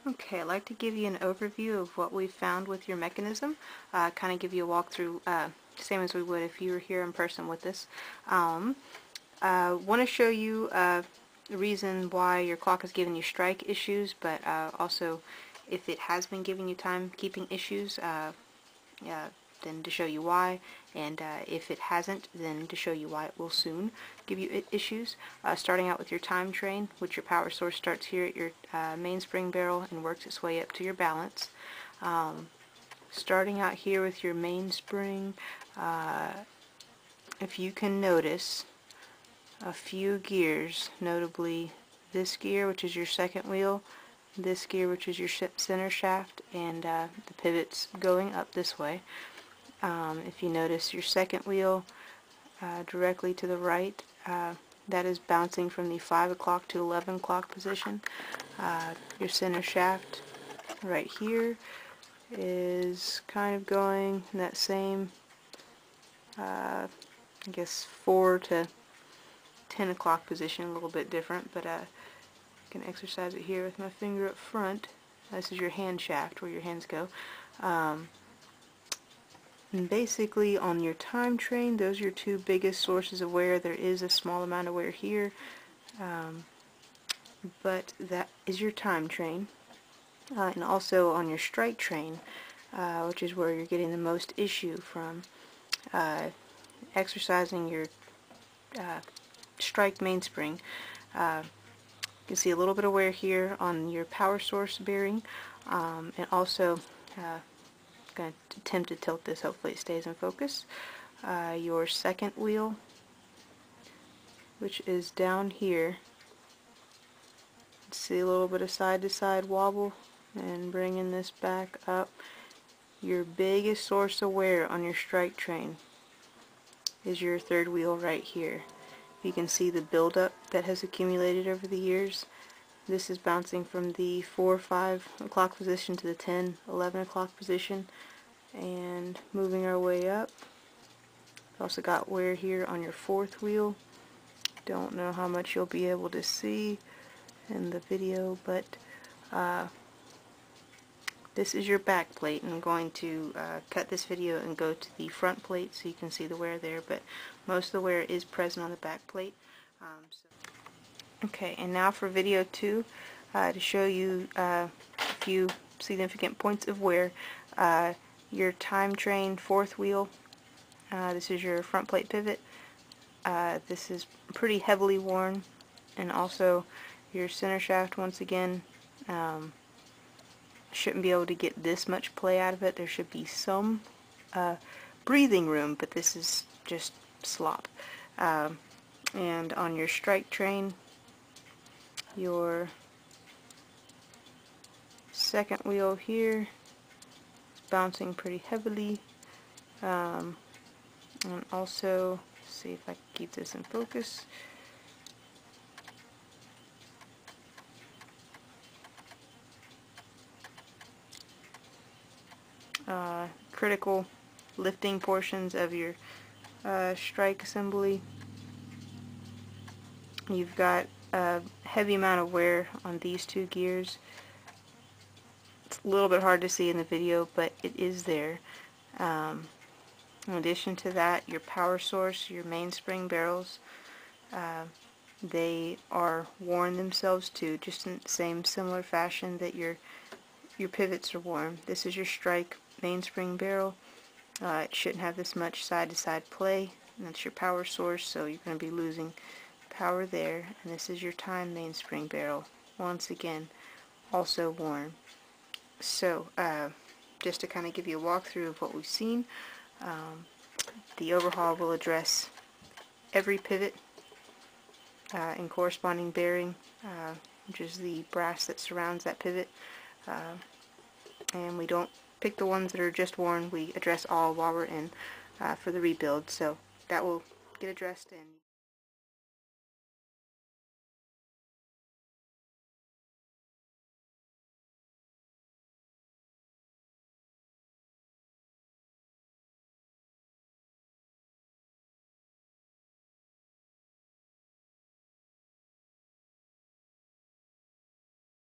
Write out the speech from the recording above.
Okay, I'd like to give you an overview of what we found with your mechanism. Kind of give you a walkthrough, same as we would if you were here in person with us. Want to show you the reason why your clock is giving you strike issues, but also if it has been giving you timekeeping issues, then to show you why, and if it hasn't, then to show you why it will soon give you issues. Starting out with your time train, which your power source starts here at your mainspring barrel and works its way up to your balance. Starting out here with your mainspring, if you can notice a few gears, notably this gear, which is your second wheel, this gear, which is your center shaft, and the pivots going up this way. If you notice your second wheel directly to the right, that is bouncing from the 5 o'clock to 11 o'clock position. Your center shaft right here is kind of going in that same, I guess, 4 to 10 o'clock position, a little bit different, but I can exercise it here with my finger up front. This is your hand shaft, where your hands go. And basically on your time train, those are your two biggest sources of wear. There is a small amount of wear here, but that is your time train. And also on your strike train, which is where you're getting the most issue from exercising your strike mainspring. You can see a little bit of wear here on your power source bearing, and also going to attempt to tilt this, hopefully it stays in focus. Your second wheel, which is down here, see a little bit of side to side wobble, and bringing this back up. Your biggest source of wear on your strike train is your third wheel right here. You can see the buildup that has accumulated over the years. This is bouncing from the 4 or 5 o'clock position to the 10, 11 o'clock position, and moving our way up. Also got wear here on your fourth wheel. Don't know how much you'll be able to see in the video, but this is your back plate. I'm going to cut this video and go to the front plate so you can see the wear there, but most of the wear is present on the back plate. Okay, and now for video 2, to show you a few significant points of wear. Your time train fourth wheel, this is your front plate pivot. This is pretty heavily worn, and also your center shaft, once again, shouldn't be able to get this much play out of it. There should be some breathing room, but this is just slop. And on your strike train, your second wheel here is bouncing pretty heavily, and also, see if I can keep this in focus. Critical lifting portions of your strike assembly. You've got a heavy amount of wear on these two gears. It's a little bit hard to see in the video, but it is there. In addition to that, your power source, your mainspring barrels, they are worn themselves too, just in the same similar fashion that your pivots are worn. This is your strike mainspring barrel. It shouldn't have this much side-to-side play, and that's your power source, so you're going to be losing power there. And this is your time mainspring barrel, once again also worn. So just to kind of give you a walkthrough of what we've seen, the overhaul will address every pivot and corresponding bearing, which is the brass that surrounds that pivot, and we don't pick the ones that are just worn. We address all while we're in for the rebuild, so that will get addressed. And